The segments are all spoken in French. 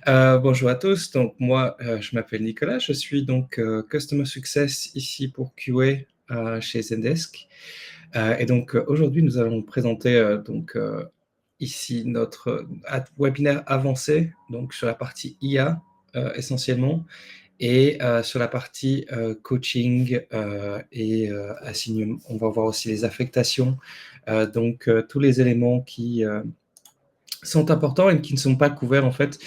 Bonjour à tous. Donc moi, je m'appelle Nicolas. Je suis donc Customer Success ici pour QA chez Zendesk. Et donc aujourd'hui, nous allons présenter ici notre webinaire avancé, donc sur la partie IA essentiellement, et sur la partie coaching et assignement. On va voir aussi les affectations, tous les éléments qui sont importants et qui ne sont pas couverts en fait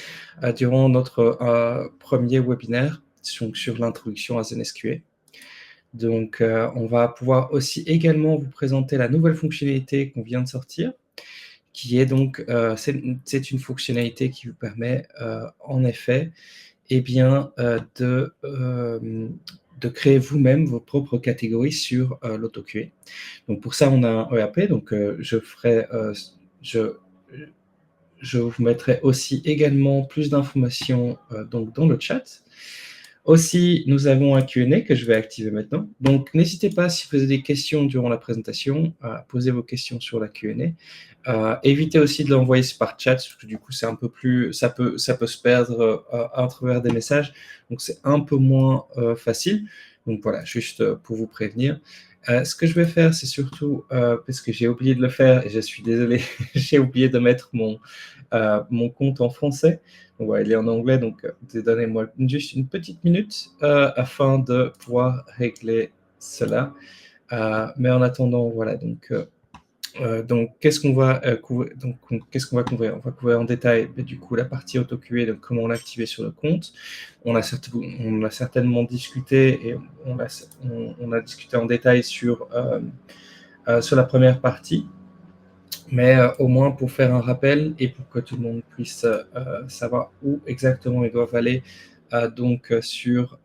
durant notre premier webinaire sur l'introduction à ZenSQA. Donc, on va pouvoir aussi également vous présenter la nouvelle fonctionnalité qu'on vient de sortir, qui est donc, c'est une fonctionnalité qui vous permet en effet de créer vous-même vos propres catégories sur l'AutoQA. Donc pour ça, on a un EAP, donc je vous mettrai aussi également plus d'informations donc dans le chat. Aussi, nous avons un Q&A que je vais activer maintenant. Donc, n'hésitez pas, si vous avez des questions durant la présentation, à poser vos questions sur la Q&A. Évitez aussi de l'envoyer par chat, parce que du coup, c'est un peu plus, ça peut se perdre à travers des messages. Donc, c'est un peu moins facile. Donc, voilà, juste pour vous prévenir. Ce que je vais faire, c'est surtout, parce que j'ai oublié de le faire, et je suis désolé, j'ai oublié de mettre mon compte en français. Donc, voilà, il est en anglais, donc donnez-moi juste une petite minute afin de pouvoir régler cela. Mais en attendant, voilà, donc qu'est-ce qu'on va couvrir? Qu'est-ce qu'on va couvrir? On va couvrir en détail du coup la partie AutoQA, donc comment l'activer sur le compte. On a certainement discuté et on a discuté en détail sur la première partie. Mais au moins pour faire un rappel et pour que tout le monde puisse savoir où exactement ils doivent aller sur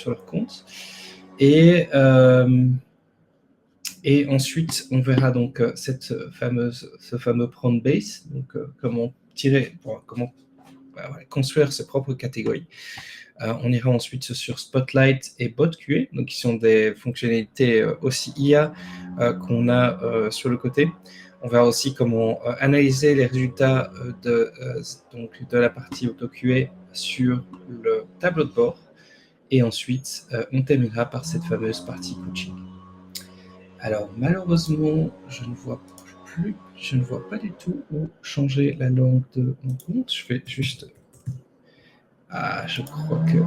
leur compte. Et ensuite, on verra donc ce fameux prompt base, donc comment construire ses propres catégories. On ira ensuite sur Spotlight et BotQA, donc qui sont des fonctionnalités aussi IA qu'on a sur le côté. On verra aussi comment analyser les résultats de la partie AutoQA sur le tableau de bord. Et ensuite, on terminera par cette fameuse partie coaching. Alors, malheureusement, je ne vois pas du tout où changer la langue de mon compte. Je vais juste... Ah, je crois que...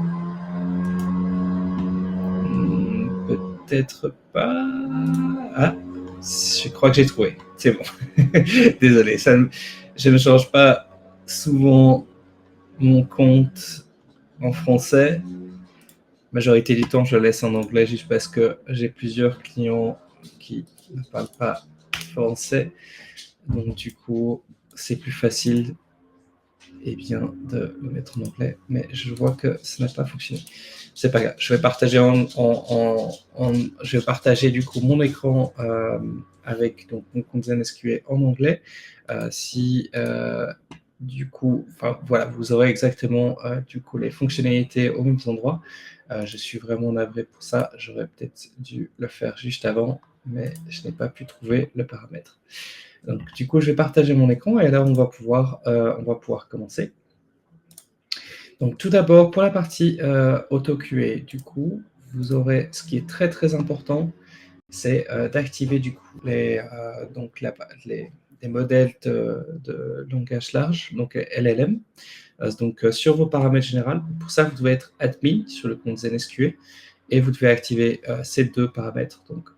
Peut-être pas... Ah, je crois que j'ai trouvé. C'est bon. Désolé, je ne change pas souvent mon compte en français. Majorité du temps, je le laisse en anglais juste parce que j'ai plusieurs clients qui ne parlent pas français. Donc, du coup, c'est plus facile de le mettre en anglais. Mais je vois que ça n'a pas fonctionné. C'est pas grave. Je vais partager du coup mon écran avec donc mon compte ZenSQA en anglais. Du coup, voilà, vous aurez exactement du coup les fonctionnalités au même endroit. Je suis vraiment navré pour ça. J'aurais peut-être dû le faire juste avant, mais je n'ai pas pu trouver le paramètre. Donc, du coup, je vais partager mon écran et là, on va pouvoir commencer. Donc, tout d'abord, pour la partie AutoQA, du coup, vous aurez ce qui est très très important, c'est d'activer du coup les modèles de langage large, donc LLM, sur vos paramètres généraux. Pour ça, vous devez être admin sur le compte ZenSQA et vous devez activer ces deux paramètres, donc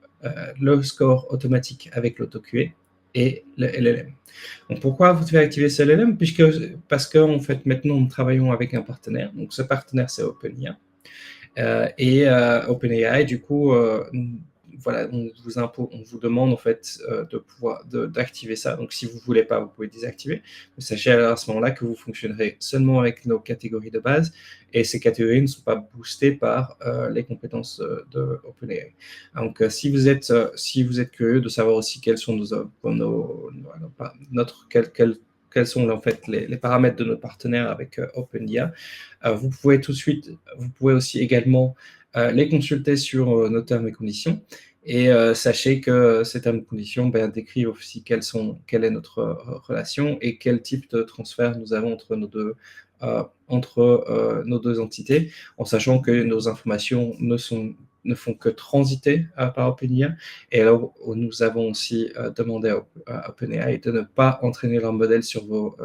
le score automatique avec l'AutoQA et le LLM. Donc, pourquoi vous devez activer ce LLM? Parce qu'en fait, maintenant, nous travaillons avec un partenaire. Donc, ce partenaire, c'est OpenAI. OpenAI, du coup, voilà, on vous demande en fait d'activer ça. Donc, si vous ne voulez pas, vous pouvez désactiver. Mais sachez à ce moment-là que vous fonctionnerez seulement avec nos catégories de base et ces catégories ne sont pas boostées par les compétences de OpenAI. Donc, si vous êtes curieux de savoir aussi quels sont quels sont en fait les paramètres de nos partenaires avec OpenAI, vous pouvez aussi également les consulter sur nos termes et conditions. Et sachez que ces termes et conditions décrivent aussi quelle est notre relation et quel type de transfert nous avons entre nos deux entités, en sachant que nos informations ne font que transiter par OpenIA. Et alors, nous avons aussi demandé à OpenAI de ne pas entraîner leur modèle sur vos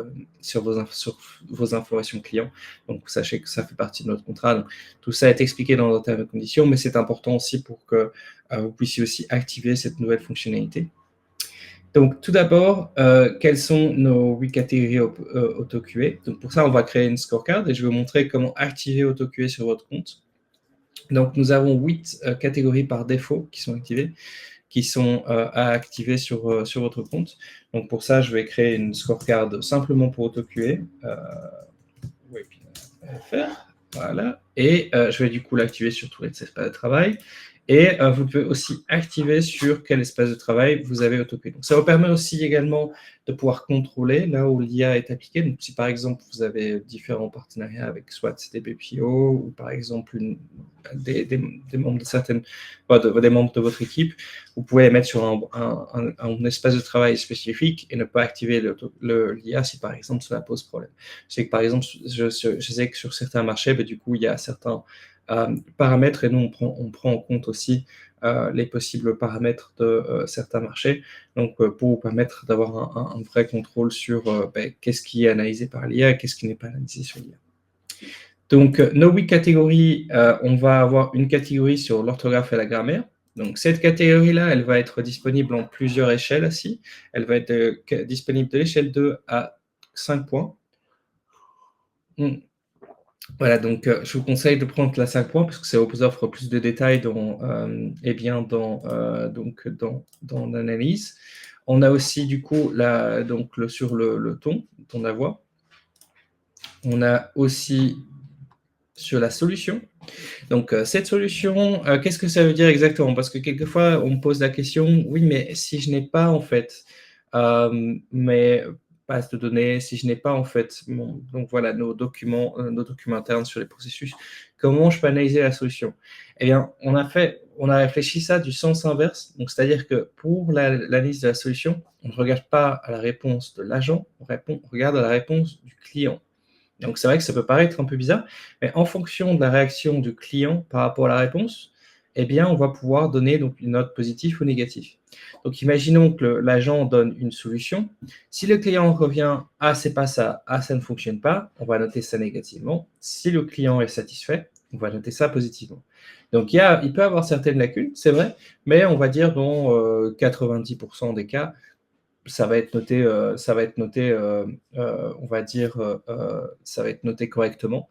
informations clients. Donc, sachez que ça fait partie de notre contrat. Donc, tout ça est expliqué dans nos termes et conditions, mais c'est important aussi pour que vous puissiez aussi activer cette nouvelle fonctionnalité. Donc, tout d'abord, quelles sont nos 8 catégories AutoQA? Donc, pour ça, on va créer une scorecard et je vais vous montrer comment activer AutoQA sur votre compte. Donc, nous avons 8 catégories par défaut qui sont activées, qui sont à activer sur votre compte. Donc, pour ça, je vais créer une scorecard simplement pour AutoQA. Webinaire.fr, voilà. Et je vais du coup l'activer sur tous les espaces de travail. Et vous pouvez aussi activer sur quel espace de travail vous avez AutoQA. Donc, ça vous permet aussi également de pouvoir contrôler là où l'IA est appliquée. Donc, si par exemple, vous avez différents partenariats avec soit des BPO ou par exemple des membres de certaines, des membres de votre équipe, vous pouvez les mettre sur un espace de travail spécifique et ne pas activer l'IA si par exemple cela pose problème. Je sais que par exemple, je sais que sur certains marchés, du coup, il y a certains paramètres et nous, on prend en compte aussi les possibles paramètres de certains marchés, donc pour vous permettre d'avoir un vrai contrôle sur qu'est-ce qui est analysé par l'IA et qu'est-ce qui n'est pas analysé sur l'IA. Donc, nos 8 catégories, on va avoir une catégorie sur l'orthographe et la grammaire. Donc, cette catégorie-là, elle va être disponible en plusieurs échelles aussi. Elle va être disponible de l'échelle 2 à 5 points. Voilà, donc je vous conseille de prendre la 5 points parce que ça vous offre plus de détails dans l'analyse. On a aussi du coup sur le ton de la voix. On a aussi sur la solution. Donc cette solution, qu'est-ce que ça veut dire exactement? Parce que quelquefois on me pose la question, oui, mais si je n'ai pas en fait mes bases de données, si je n'ai pas en fait donc voilà nos documents internes sur les processus, comment je peux analyser la solution? Eh bien, on a réfléchi ça du sens inverse. Donc c'est-à-dire que pour l'analyse de la solution, on ne regarde pas à la réponse de l'agent, on regarde à la réponse du client. Donc c'est vrai que ça peut paraître un peu bizarre, mais en fonction de la réaction du client par rapport à la réponse, eh bien, on va pouvoir donner donc une note positive ou négative. Donc imaginons que l'agent donne une solution. Si le client revient « Ah, c'est pas ça, ah, ça ne fonctionne pas », on va noter ça négativement. Si le client est satisfait, on va noter ça positivement. Donc il peut y avoir certaines lacunes, c'est vrai, mais on va dire dans 90% des cas, ça va être noté, on va dire, ça va être noté correctement.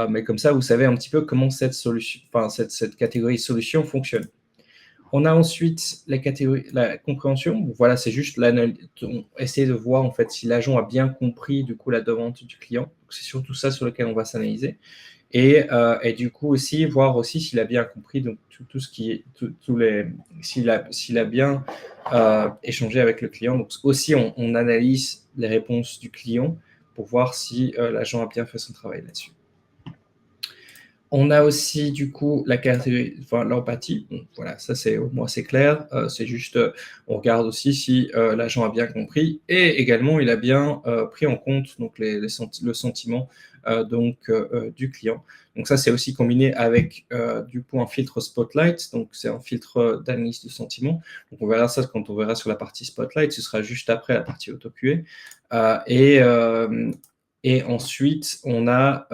Mais comme ça, vous savez un petit peu comment cette catégorie solution fonctionne. On a ensuite la compréhension. Voilà, c'est juste essayer de voir en fait si l'agent a bien compris du coup la demande du client. C'est surtout ça sur lequel on va s'analyser. Et du coup aussi voir aussi s'il a bien compris donc tout ce qui est s'il a bien échangé avec le client. Donc aussi on analyse les réponses du client pour voir si l'agent a bien fait son travail là-dessus. On a aussi du coup l'empathie. Bon, voilà, ça c'est au moins c'est clair. C'est juste, on regarde aussi si l'agent a bien compris et également il a bien pris en compte donc le sentiment du client. Donc ça c'est aussi combiné avec du coup un filtre Spotlight. Donc c'est un filtre d'analyse de sentiment. Donc on verra ça quand on verra sur la partie Spotlight. Ce sera juste après la partie AutoQA. Et ensuite, on a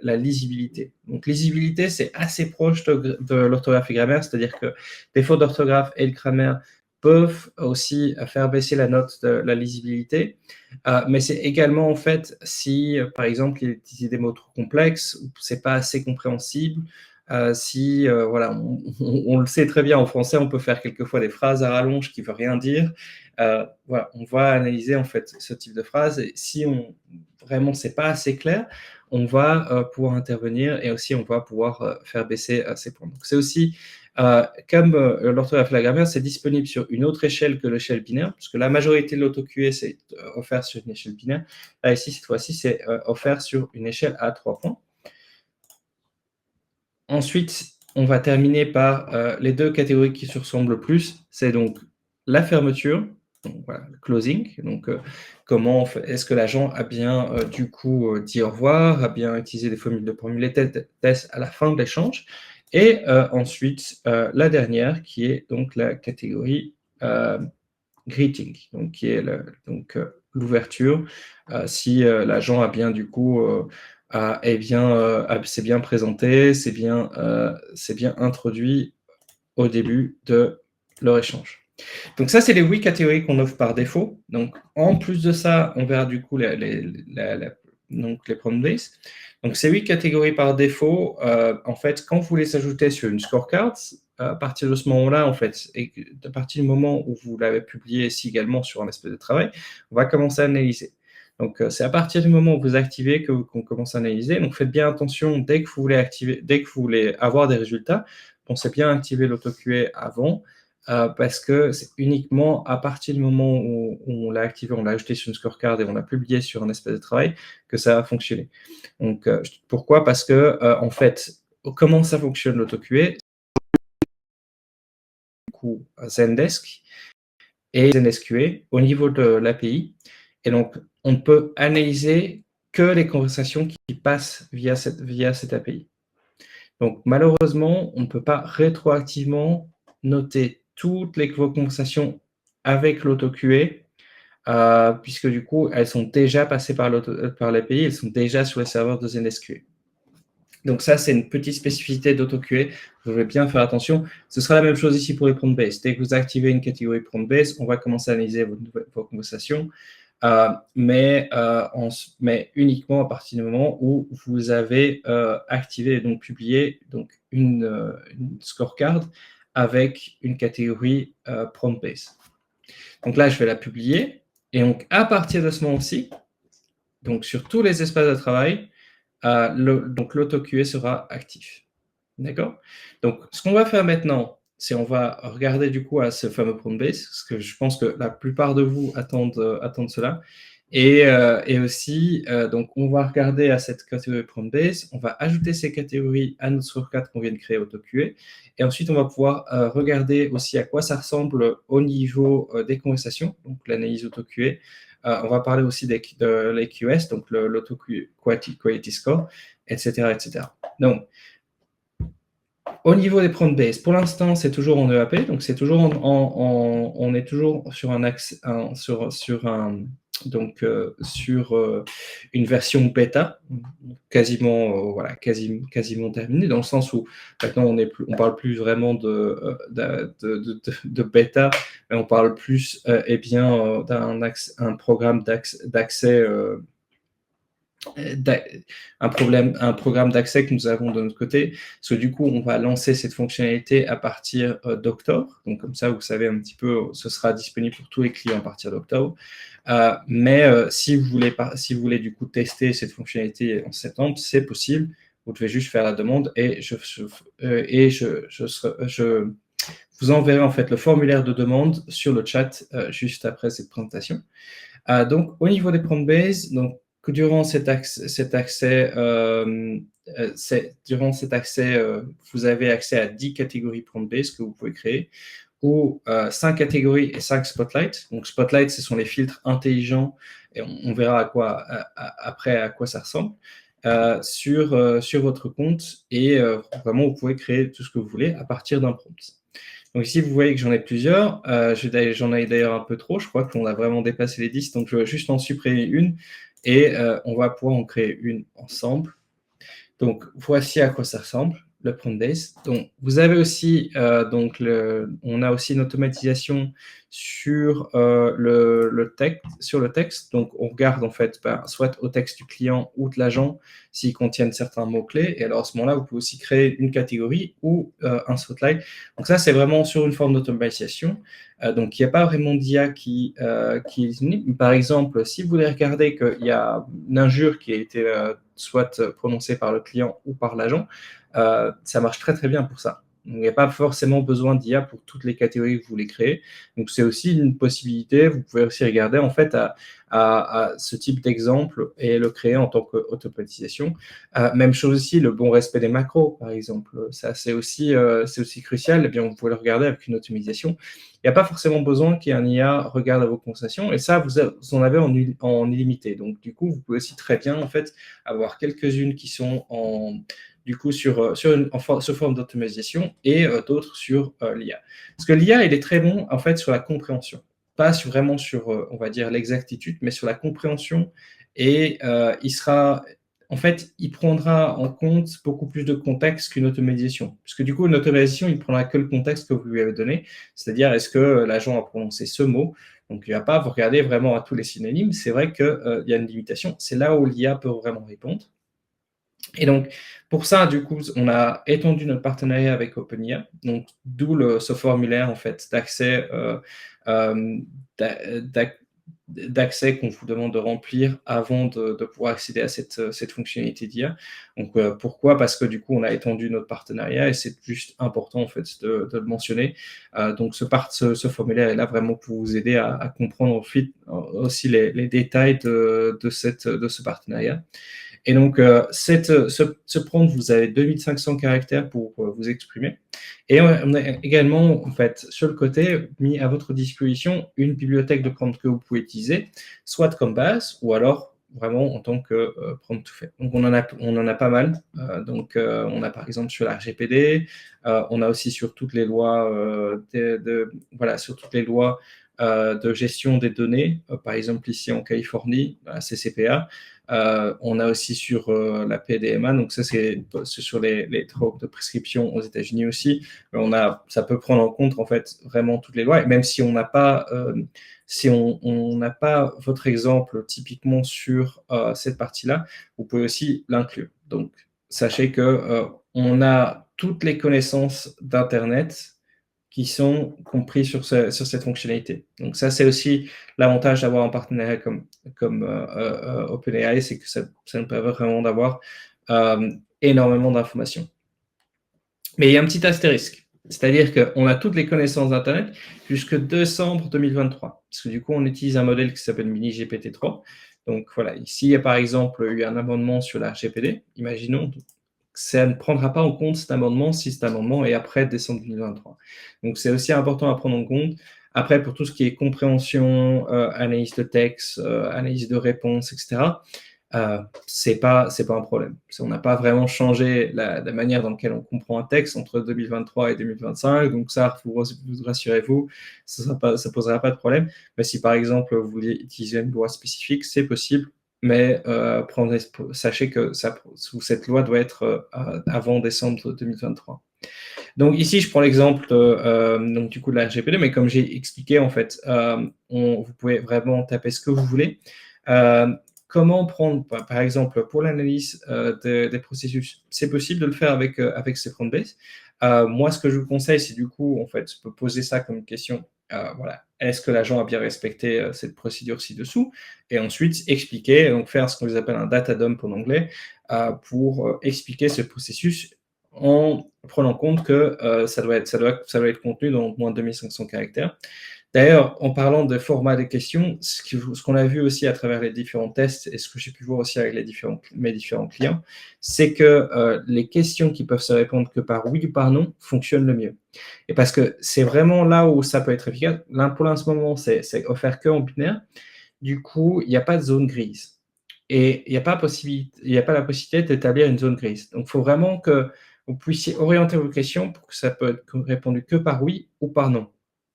la lisibilité. Donc, lisibilité, c'est assez proche de l'orthographe et grammaire, c'est-à-dire que les fautes d'orthographe et de grammaire peuvent aussi faire baisser la note de la lisibilité. Mais c'est également, en fait, si, par exemple, il utilise des mots trop complexes ou c'est pas assez compréhensible, voilà, on le sait très bien en français, on peut faire quelquefois des phrases à rallonge qui ne veulent rien dire. Voilà, on va analyser en fait ce type de phrase et si vraiment c'est pas assez clair, on va pouvoir intervenir et aussi on va pouvoir faire baisser ces points. Donc c'est aussi comme l'orthographe et la grammaire, c'est disponible sur une autre échelle que l'échelle binaire, parce que la majorité de l'auto-QA c'est offert sur une échelle binaire. Là ici cette fois-ci c'est offert sur une échelle à 3 points. Ensuite, on va terminer par les deux catégories qui se ressemblent le plus. C'est donc la fermeture, donc voilà, le closing. Donc, comment est-ce que l'agent a bien du coup dit au revoir, a bien utilisé des formules de formuler test à la fin de l'échange. Et ensuite, la dernière qui est donc la catégorie greeting, donc qui est l'ouverture, si l'agent a bien du coup s'est bien présenté, c'est bien introduit au début de leur échange. Donc ça, c'est les 8 catégories qu'on offre par défaut. Donc en plus de ça, on verra du coup donc les prompt base. Donc ces 8 catégories par défaut, en fait, quand vous les ajoutez sur une scorecard, à partir de ce moment-là, en fait, et à partir du moment où vous l'avez publié ici également sur un espace de travail, on va commencer à analyser. Donc c'est à partir du moment où vous activez qu'on commence à analyser. Donc faites bien attention dès que vous voulez activer, dès que vous voulez avoir des résultats, pensez bien à activer l'auto-QA avant. Parce que c'est uniquement à partir du moment où on l'a activé, on l'a ajouté sur une scorecard et on l'a publié sur un espace de travail que ça va fonctionner. Donc, pourquoi? Parce que, en fait, comment ça fonctionne l'auto-QA? Du coup, Zendesk et Zendesk QA au niveau de l'API. Et donc, on ne peut analyser que les conversations qui passent via cette API. Donc, malheureusement, on ne peut pas rétroactivement noter toutes les conversations avec l'auto-QA, puisque du coup, elles sont déjà passées par l'API, elles sont déjà sur les serveurs de Zendesk QA. Donc ça, c'est une petite spécificité d'AutoQA. Vous devez bien faire attention. Ce sera la même chose ici pour les prompt base. Dès que vous activez une catégorie prompt base, on va commencer à analyser vos conversations, mais uniquement à partir du moment où vous avez activé et donc publié donc une scorecard avec une catégorie prompt base. Donc là, je vais la publier. Et donc, à partir de ce moment-ci, donc sur tous les espaces de travail, donc l'auto-QA sera actif. D'accord? Donc, ce qu'on va faire maintenant, c'est on va regarder du coup à ce fameux prompt base, parce que je pense que la plupart de vous attendent cela. Et aussi, donc on va regarder à cette catégorie prompt base, on va ajouter ces catégories à notre scorecard qu'on vient de créer auto-QA, et ensuite on va pouvoir regarder aussi à quoi ça ressemble au niveau des conversations, donc l'analyse auto-QA. On va parler aussi de l'AQS, donc l'auto-quality score, etc., etc. Donc, au niveau des prompt base, pour l'instant, c'est toujours en EAP, donc c'est toujours on est toujours sur un axe, sur une version bêta, quasiment voilà, quasiment terminée, dans le sens où maintenant on parle plus vraiment de bêta, mais on parle plus d'un programme d'accès. Un programme d'accès que nous avons de notre côté, parce que du coup, on va lancer cette fonctionnalité à partir d'octobre. Donc, comme ça, vous savez un petit peu, ce sera disponible pour tous les clients à partir d'octobre. Mais si vous voulez du coup tester cette fonctionnalité en septembre, c'est possible. Vous devez juste faire la demande et je vous enverrai en fait le formulaire de demande sur le chat juste après cette présentation. Donc, au niveau des prompt base, donc durant cet accès, vous avez accès à 10 catégories prompt base que vous pouvez créer, ou 5 catégories et 5 spotlights. Donc, spotlight, ce sont les filtres intelligents, et on verra après à quoi ça ressemble, sur votre compte, et vraiment, vous pouvez créer tout ce que vous voulez à partir d'un prompt. Donc ici, vous voyez que j'en ai plusieurs. J'en ai d'ailleurs un peu trop. Je crois qu'on a vraiment dépassé les 10. Donc, je vais juste en supprimer une et on va pouvoir en créer une ensemble. Donc, voici à quoi ça ressemble, le prompt base. Donc, vous avez aussi, on a aussi une automatisation sur le texte. Donc, on regarde en fait soit au texte du client ou de l'agent s'ils contiennent certains mots-clés. Et alors, à ce moment-là, vous pouvez aussi créer une catégorie ou un spotlight. Donc, ça, c'est vraiment sur une forme d'automatisation. Donc, il n'y a pas vraiment d'IA qui est disponible. Par exemple, si vous voulez regarder qu'il y a une injure qui a été soit prononcée par le client ou par l'agent, ça marche très très bien pour ça. Il n'y a pas forcément besoin d'IA pour toutes les catégories que vous voulez créer. Donc, c'est aussi une possibilité. Vous pouvez aussi regarder en fait à ce type d'exemple et le créer en tant qu'automatisation. Même chose aussi, le bon respect des macros, par exemple. Ça, c'est aussi crucial. Eh bien, vous pouvez le regarder avec une automatisation. Il n'y a pas forcément besoin qu'un IA regarde à vos conversations. Et ça, vous en avez en illimité. Donc, du coup, vous pouvez aussi très bien, en fait, avoir quelques-unes qui sont du coup, sous forme d'automatisation et d'autres sur l'IA. Parce que l'IA, il est très bon, en fait, sur la compréhension. Pas vraiment sur, on va dire, l'exactitude, mais sur la compréhension. Et en fait, il prendra en compte beaucoup plus de contexte qu'une automatisation. Parce que du coup, une automatisation, il prendra que le contexte que vous lui avez donné. C'est-à-dire, est-ce que l'agent a prononcé ce mot? Donc, il ne va pas vous regarder vraiment à tous les synonymes. C'est vrai qu'il y a une limitation. C'est là où l'IA peut vraiment répondre. Et donc, pour ça, du coup, on a étendu notre partenariat avec OpenIA, donc d'où ce formulaire en fait d'accès qu'on vous demande de remplir avant de pouvoir accéder à cette fonctionnalité d'IA. Donc, pourquoi? Parce que du coup, on a étendu notre partenariat et c'est juste important en fait de le mentionner. Donc, ce formulaire est là vraiment pour vous aider à comprendre aussi les détails de ce partenariat. Et donc, ce prompt, vous avez 2500 caractères pour vous exprimer. Et on a également, en fait, sur le côté, mis à votre disposition une bibliothèque de prompts que vous pouvez utiliser, soit comme base, ou alors vraiment en tant que prompt tout fait. Donc, on en a pas mal. On a par exemple sur la RGPD, on a aussi sur toutes les lois, sur toutes les lois de gestion des données, par exemple ici en Californie, la CCPA. On a aussi sur la PDMA, donc ça c'est sur les drogues de prescription aux États-Unis aussi. Ça peut prendre en compte en fait vraiment toutes les lois, et même si on n'a pas votre exemple typiquement sur cette partie-là, vous pouvez aussi l'inclure. Donc sachez que on a toutes les connaissances d'Internet qui sont compris sur cette fonctionnalité. Donc ça, c'est aussi l'avantage d'avoir un partenariat comme OpenAI, c'est que ça nous permet vraiment d'avoir énormément d'informations. Mais il y a un petit astérisque, c'est-à-dire qu'on a toutes les connaissances d'Internet jusque décembre 2023, parce que du coup, on utilise un modèle qui s'appelle Mini GPT-3. Donc voilà, ici, il y a par exemple eu un amendement sur la RGPD, imaginons, ça ne prendra pas en compte cet amendement si cet amendement est après décembre 2023. Donc, c'est aussi important à prendre en compte. Après, pour tout ce qui est compréhension, analyse de texte, analyse de réponse, etc., c'est pas un problème. On n'a pas vraiment changé la manière dans laquelle on comprend un texte entre 2023 et 2025. Donc, ça, vous rassurez-vous, ça ne posera pas de problème. Mais si, par exemple, vous voulez utiliser une loi spécifique, c'est possible, mais sachez que cette loi doit être avant décembre 2023. Donc ici, je prends l'exemple du coup de la RGPD, mais comme j'ai expliqué, en fait, vous pouvez vraiment taper ce que vous voulez. Comment prendre, par exemple, pour l'analyse des processus, c'est possible de le faire avec ces prompt-based. Moi, ce que je vous conseille, c'est du coup, en fait, je peux poser ça comme question. Voilà, est-ce que l'agent a bien respecté cette procédure ci-dessous? Et ensuite, expliquer, donc faire ce qu'on appelle un data dump en anglais, pour expliquer ce processus en prenant en compte que ça doit être contenu dans moins de 2500 caractères. D'ailleurs, en parlant de format des questions, ce qu'on a vu aussi à travers les différents tests et ce que j'ai pu voir aussi avec mes différents clients, c'est que les questions qui peuvent se répondre que par oui ou par non fonctionnent le mieux. Et parce que c'est vraiment là où ça peut être efficace. Là, pour l'instant, c'est offert que en binaire. Du coup, il n'y a pas de zone grise. Et il n'y a pas la possibilité d'établir une zone grise. Donc, il faut vraiment que vous puissiez orienter vos questions pour que ça peut être répondu que par oui ou par non.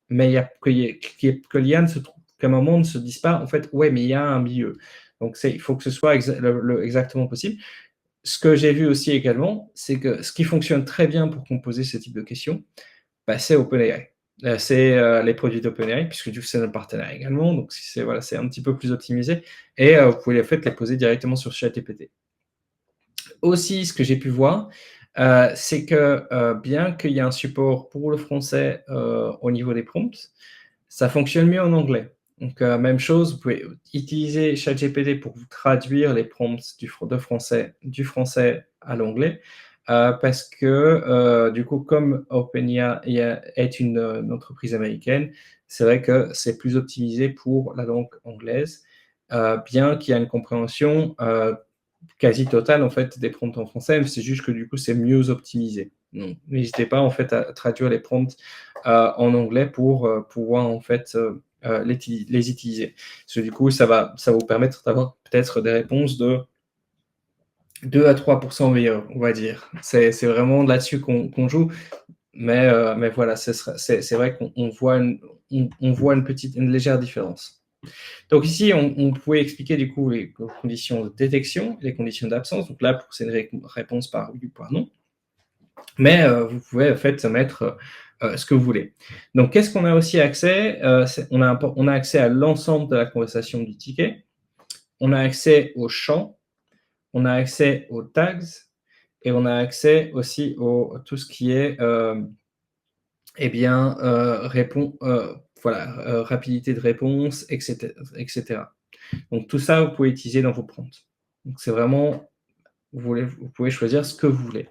Mais que l'IA qu'à un moment ne se dise pas, en fait, ouais, mais il y a un milieu. Donc, il faut que ce soit exactement possible. Ce que j'ai vu aussi également, c'est que ce qui fonctionne très bien pour composer ce type de questions, c'est OpenAI. C'est les produits d'OpenAI, puisque du coup, c'est notre partenaire également. Donc, c'est un petit peu plus optimisé. Et vous pouvez en fait les poser directement sur ChatGPT. Aussi, ce que j'ai pu voir, c'est que bien qu'il y ait un support pour le français au niveau des prompts, ça fonctionne mieux en anglais. Donc, même chose, vous pouvez utiliser ChatGPT pour vous traduire les prompts du français à l'anglais. parce que, du coup, comme OpenAI est une entreprise américaine, c'est vrai que c'est plus optimisé pour la langue anglaise, bien qu'il y a une compréhension, quasi totale, en fait, des prompts en français, mais c'est juste que, du coup, c'est mieux optimisé. Donc n'hésitez pas, en fait, à traduire les prompts, en anglais pour, pouvoir, en fait, les utiliser. Parce que, du coup, ça va vous permettre d'avoir peut-être des réponses de 2 à 3 meilleurs, on va dire. C'est vraiment là-dessus qu'on joue, mais voilà, c'est vrai qu'on voit une légère différence. Donc ici, on pouvait expliquer du coup les conditions de détection, les conditions d'absence. Donc là, c'est une réponse par oui ou par non. Mais vous pouvez en fait mettre ce que vous voulez. Donc qu'est-ce qu'on a aussi accès on a accès à l'ensemble de la conversation du ticket. On a accès aux champs, on a accès aux tags et on a accès aussi à tout ce qui est eh bien, voilà, rapidité de réponse, etc. Donc tout ça, vous pouvez utiliser dans vos prompts. Donc c'est vraiment, vous pouvez choisir ce que vous voulez.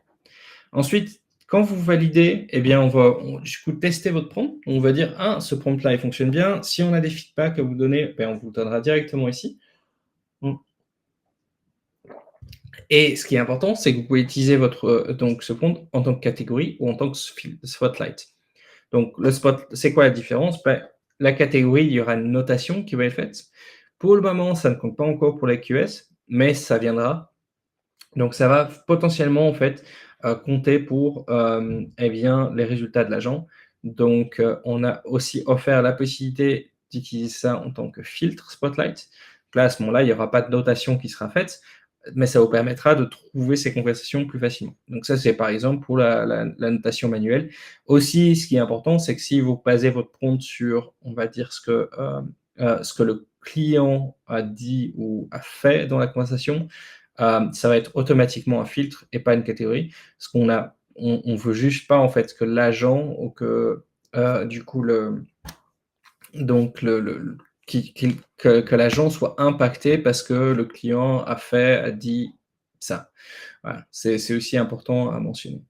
Ensuite, quand vous validez, eh bien, du coup tester votre prompt. On va dire, ah, ce prompt-là, il fonctionne bien. Si on a des feedbacks à vous donner, ben, on vous le donnera directement ici. Et ce qui est important, c'est que vous pouvez utiliser donc ce prompt en tant que catégorie ou en tant que spotlight. Donc, le spot, c'est quoi la différence? Ben, la catégorie, il y aura une notation qui va être faite. Pour le moment, ça ne compte pas encore pour les QS, mais ça viendra. Donc, ça va potentiellement, en fait, compter pour eh bien, les résultats de l'agent. Donc, on a aussi offert la possibilité d'utiliser ça en tant que filtre Spotlight. Là, à ce moment-là, il n'y aura pas de notation qui sera faite, mais ça vous permettra de trouver ces conversations plus facilement. Donc ça, c'est par exemple pour la notation manuelle. Aussi, ce qui est important, c'est que si vous basez votre prompt sur, on va dire, ce que le client a dit ou a fait dans la conversation, ça va être automatiquement un filtre et pas une catégorie. Parce on veut juste pas en fait que l'agent ou que du coup que l'agent soit impacté parce que le client a dit ça. Voilà, c'est aussi important à mentionner.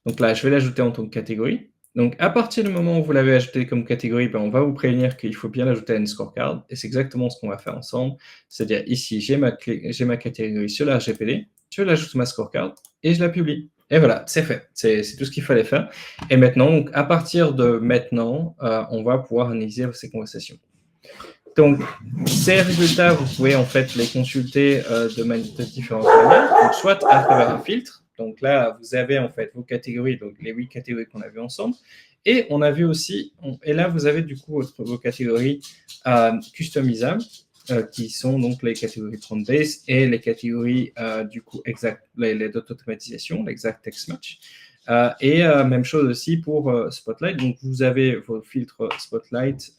Donc là, je vais l'ajouter en tant que catégorie. Donc à partir du moment où vous l'avez ajouté comme catégorie, ben, on va vous prévenir qu'il faut bien l'ajouter à une scorecard. Et c'est exactement ce qu'on va faire ensemble. C'est-à-dire ici, j'ai ma catégorie sur la RGPD, je l'ajoute sur ma scorecard et je la publie. Et voilà, c'est fait. C'est tout ce qu'il fallait faire. Et maintenant, donc, à partir de maintenant, on va pouvoir analyser ces conversations. Donc, ces résultats, vous pouvez en fait les consulter de différentes manières. Donc, soit à travers un filtre. Donc là, vous avez en fait vos catégories, donc les 8 catégories qu'on a vues ensemble. Et on a vu aussi, et là, vous avez du coup vos catégories customisables, qui sont donc les catégories prompt-based et les catégories du coup exact, les d'automatisation, l'exact text match. Et même chose aussi pour Spotlight. Donc, vous avez vos filtres Spotlight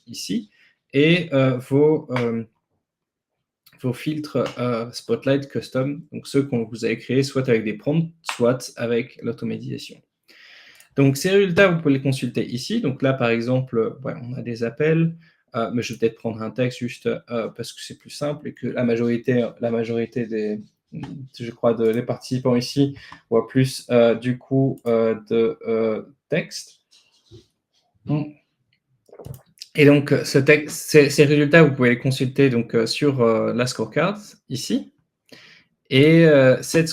ici et vos filtres Spotlight custom, donc ceux qu'on vous avez créés soit avec des prompts, soit avec l'automatisation. Donc ces résultats, vous pouvez les consulter ici. Donc là, par exemple, ouais, on a des appels, mais je vais peut-être prendre un texte juste parce que c'est plus simple et que la majorité des, je crois, des participants ici voient plus du coup de texte. Et donc, ces résultats, vous pouvez les consulter donc, sur la scorecard, ici. Et cette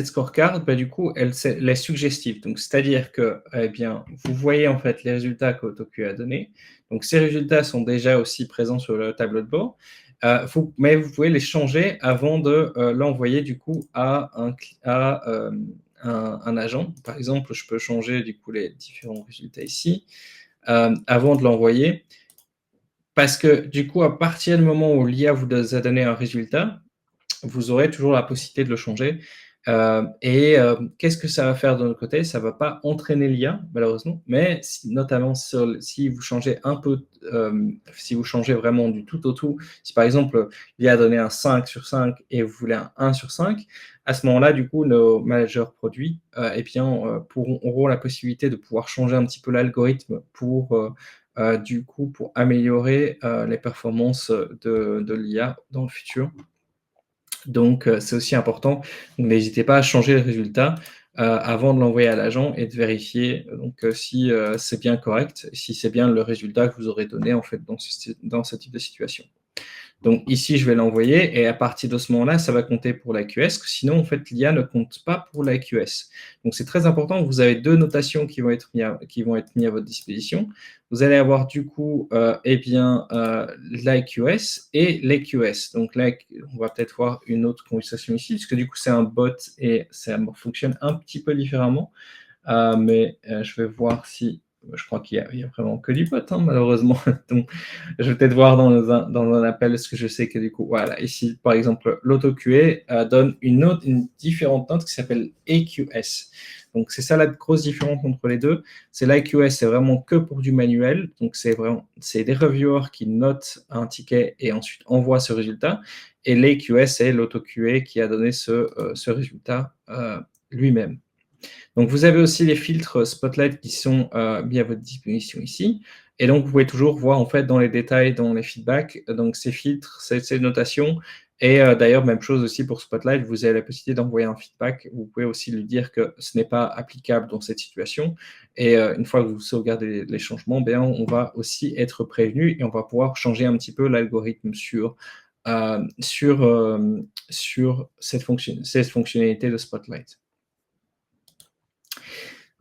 scorecard, bah, du coup, elle est suggestive. Donc, c'est-à-dire que, eh bien, vous voyez en fait les résultats qu'AutoQ a donnés. Donc, ces résultats sont déjà aussi présents sur le tableau de bord. Mais vous pouvez les changer avant de l'envoyer du coup à un agent. Par exemple, je peux changer du coup les différents résultats ici. Avant de l'envoyer. Parce que du coup, à partir du moment où l'IA vous a donné un résultat, vous aurez toujours la possibilité de le changer. Qu'est-ce que ça va faire de notre côté? Ça ne va pas entraîner l'IA, malheureusement, mais notamment si vous changez un peu, si vous changez vraiment du tout au tout, si par exemple l'IA a donné un 5 sur 5 et vous voulez un 1 sur 5, à ce moment-là, du coup, nos managers produits eh bien, auront la possibilité de pouvoir changer un petit peu l'algorithme du coup, pour améliorer les performances de l'IA dans le futur. Donc, c'est aussi important. Donc n'hésitez pas à changer le résultat, avant de l'envoyer à l'agent et de vérifier, donc, si, c'est bien correct, si c'est bien le résultat que vous aurez donné, en fait, dans ce type de situation. Donc ici, je vais l'envoyer et à partir de ce moment-là, ça va compter pour la QS, sinon, en fait, l'IA ne compte pas pour la QS. Donc c'est très important, vous avez 2 notations qui vont être mis à votre disposition. Vous allez avoir du coup, l'IQS et l'EQS. Donc là, on va peut-être voir une autre conversation ici, parce que du coup, c'est un bot et ça fonctionne un petit peu différemment. Mais je vais voir si je crois qu'il y a vraiment que du bot, hein, malheureusement. Donc je vais peut-être voir dans un appel, parce que je sais que du coup, voilà, ici, par exemple, l'AutoQA donne une différente note qui s'appelle EQS. Donc c'est ça la grosse différence entre les deux. C'est l'IQS, c'est vraiment que pour du manuel. Donc c'est des reviewers qui notent un ticket et ensuite envoient ce résultat. Et l'EQS, c'est l'AutoQA qui a donné ce résultat lui-même. Donc, vous avez aussi les filtres Spotlight qui sont mis à votre disposition ici. Et donc, vous pouvez toujours voir en fait dans les détails, dans les feedbacks, donc ces filtres, ces notations. Et d'ailleurs, même chose aussi pour Spotlight, vous avez la possibilité d'envoyer un feedback. Vous pouvez aussi lui dire que ce n'est pas applicable dans cette situation. Et une fois que vous sauvegardez les changements, bien, on va aussi être prévenu et on va pouvoir changer un petit peu l'algorithme sur cette fonctionnalité de Spotlight.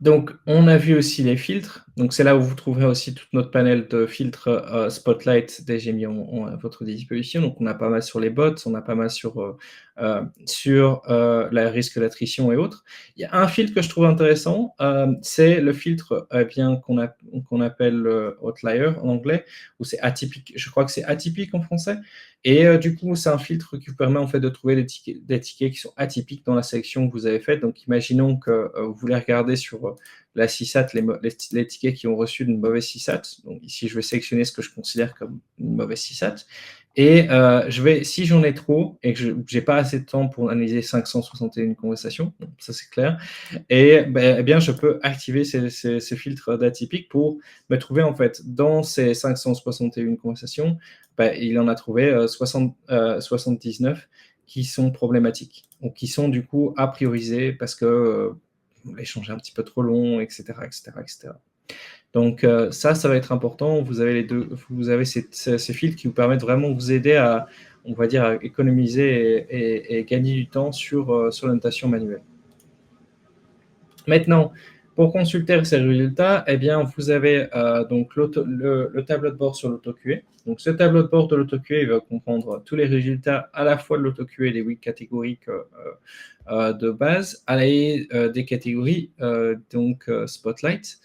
Donc, on a vu aussi les filtres. Donc, c'est là où vous trouverez aussi tout notre panel de filtres Spotlight déjà mis à votre disposition. Donc, on a pas mal sur les bots, on a pas mal sur le risque d'attrition et autres. Il y a un filtre que je trouve intéressant, c'est le filtre qu'on appelle outlier en anglais, ou c'est atypique. Je crois que c'est atypique en français. Et du coup, c'est un filtre qui vous permet en fait de trouver des tickets qui sont atypiques dans la sélection que vous avez faite. Donc, imaginons que vous voulez regarder sur la CSAT les tickets qui ont reçu une mauvaise CSAT. Donc, ici, je vais sélectionner ce que je considère comme une mauvaise CSAT. Et si j'en ai trop et que je n'ai pas assez de temps pour analyser 561 conversations, ça c'est clair, et eh bien, je peux activer ces filtres d'atypique pour me trouver en fait dans ces 561 conversations, il en a trouvé 79 qui sont problématiques, donc qui sont du coup à prioriser parce que l'échange est un petit peu trop long, etc. etc., etc. Donc ça va être important. Vous avez ces filtres qui vous permettent vraiment de vous aider à, on va dire, à économiser et gagner du temps sur la notation manuelle. Maintenant, pour consulter ces résultats, eh bien, vous avez donc le tableau de bord sur l'AutoQA. Donc, ce tableau de bord de l'AutoQA va comprendre tous les résultats à la fois de l'AutoQA et des 8 catégories de base, des catégories Spotlight,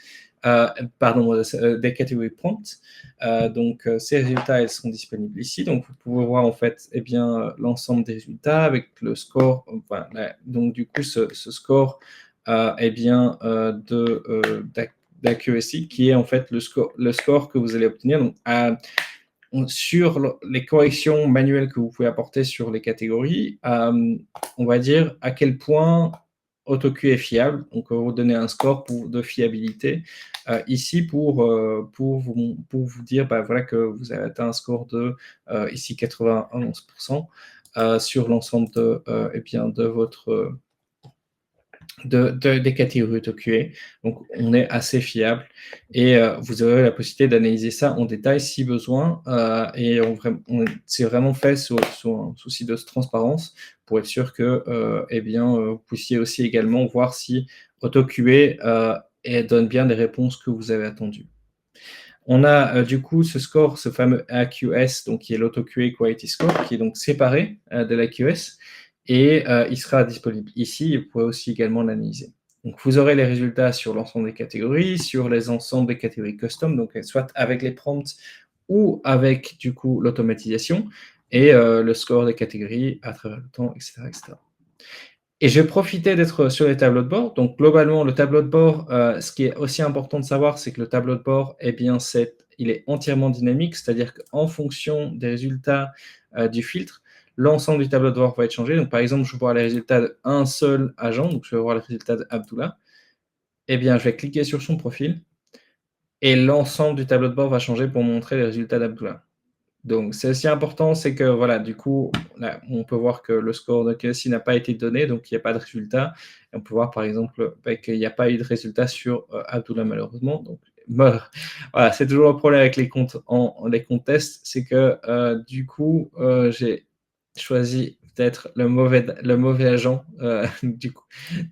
des catégories prompt. Donc, ces résultats, elles sont disponibles ici. Donc, vous pouvez voir en fait, eh bien, l'ensemble des résultats avec le score. Donc, du coup, ce score d'accuracy, qui est en fait le score que vous allez obtenir. Donc, sur les corrections manuelles que vous pouvez apporter sur les catégories, on va dire à quel point AutoQ est fiable. Donc, on va vous donner un score de fiabilité ici pour vous dire voilà, que vous avez atteint un score de ici 91% sur l'ensemble de votre des catégories AutoQA. Donc, on est assez fiable et vous aurez la possibilité d'analyser ça en détail si besoin. Et c'est vraiment fait sous un souci de transparence pour être sûr que vous puissiez aussi également voir si AutoQA donne bien les réponses que vous avez attendues. On a du coup ce score, ce fameux AQS, donc qui est l'AutoQA Quality Score, qui est donc séparé de l'AQS, et il sera disponible ici, et vous pouvez aussi également l'analyser. Donc vous aurez les résultats sur l'ensemble des catégories, sur les ensembles des catégories custom, donc soit avec les prompts ou avec du coup l'automatisation, et le score des catégories à travers le temps, etc. etc. Et je vais profiter d'être sur les tableaux de bord. Donc, globalement, le tableau de bord, ce qui est aussi important de savoir, c'est que le tableau de bord, eh bien, il est entièrement dynamique, c'est-à-dire qu'en fonction des résultats du filtre, l'ensemble du tableau de bord va être changé. Donc, par exemple, je vais voir les résultats d'un seul agent, donc je vais voir les résultats d'Abdullah. Eh bien, je vais cliquer sur son profil et l'ensemble du tableau de bord va changer pour montrer les résultats d'Abdullah. Donc, c'est aussi important, c'est que voilà, du coup, là, on peut voir que le score de KFC n'a pas été donné, donc il n'y a pas de résultat. Et on peut voir, par exemple, qu'il n'y a pas eu de résultat sur Abdullah, malheureusement. Donc, voilà, c'est toujours le problème avec les comptes les comptes tests, c'est que du coup, j'ai choisi peut-être le mauvais agent du coup,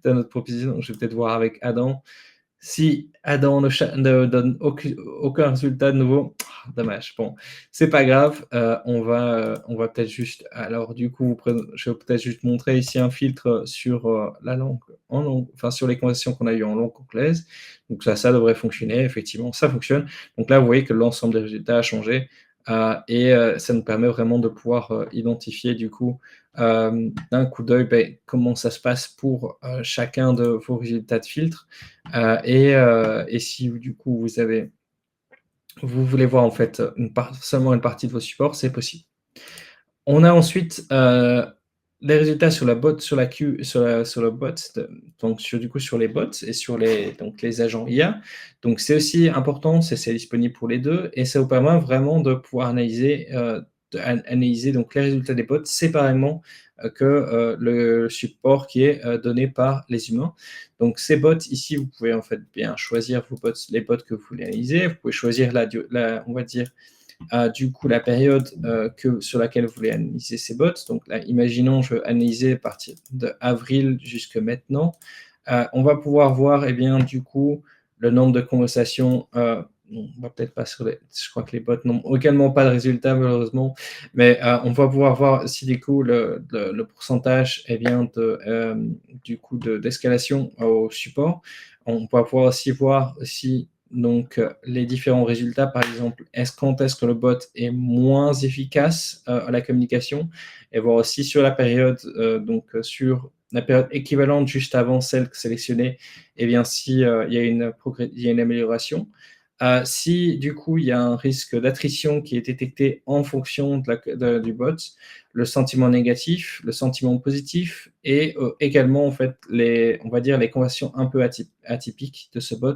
de notre proposition. Donc, je vais peut-être voir avec Adam. Si Adam ne donne aucun résultat de nouveau, dommage. Bon, c'est pas grave. On va peut-être juste. Alors, du coup, je vais peut-être juste montrer ici un filtre sur la langue en langue, enfin sur les conversations qu'on a eues en langue anglaise. Donc ça devrait fonctionner. Effectivement, ça fonctionne. Donc là, vous voyez que l'ensemble des résultats a changé et ça nous permet vraiment de pouvoir identifier du coup d'un coup d'œil comment ça se passe pour chacun de vos résultats de filtre. Et si du coup vous voulez voir en fait seulement une partie de vos supports, c'est possible. On a ensuite les résultats sur la bot, sur la queue, sur le bot, donc sur les bots et sur les agents IA. Donc c'est aussi important, c'est disponible pour les deux et ça vous permet vraiment de pouvoir analyser donc les résultats des bots séparément que le support qui est donné par les humains. Donc ces bots ici, vous pouvez en fait bien choisir les bots que vous voulez analyser. Vous pouvez choisir on va dire du coup la période sur laquelle vous voulez analyser ces bots. Donc là, imaginons je veux analyser à partir d'avril jusqu'à maintenant. On va pouvoir voir bien du coup le nombre de conversations. On va peut-être pas je crois que les bots n'ont également pas de résultat malheureusement, mais on va pouvoir voir si du coup le pourcentage du coup d'escalation au support. On va pouvoir aussi voir si donc les différents résultats, par exemple, quand est-ce que le bot est moins efficace à la communication, et voir aussi sur la période, sur la période équivalente juste avant celle sélectionnée, et bien si il y a une amélioration. Si du coup il y a un risque d'attrition qui est détecté en fonction du bot, le sentiment négatif, le sentiment positif et également en fait on va dire les conversations un peu atypiques de ce bot.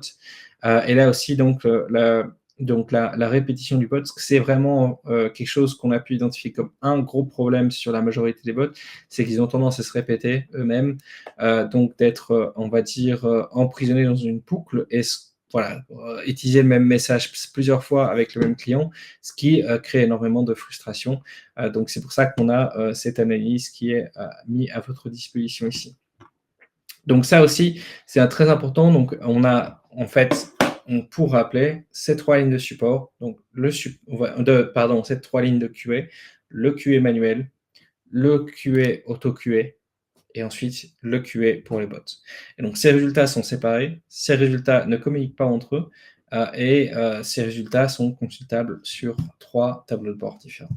Et là aussi donc la répétition du bot, c'est vraiment quelque chose qu'on a pu identifier comme un gros problème sur la majorité des bots, c'est qu'ils ont tendance à se répéter eux-mêmes, donc d'être, on va dire, emprisonnés dans une boucle et voilà, utiliser le même message plusieurs fois avec le même client, ce qui crée énormément de frustration. Donc c'est pour ça qu'on a cette analyse qui est mise à votre disposition ici. Donc ça aussi, c'est très important. Donc on a en fait, pour rappeler, ces trois lignes de support, donc ces trois lignes de QA, le QA manuel, le QA auto-QA et ensuite le QA pour les bots. Et donc ces résultats sont séparés, ces résultats ne communiquent pas entre eux et ces résultats sont consultables sur 3 tableaux de bord différents.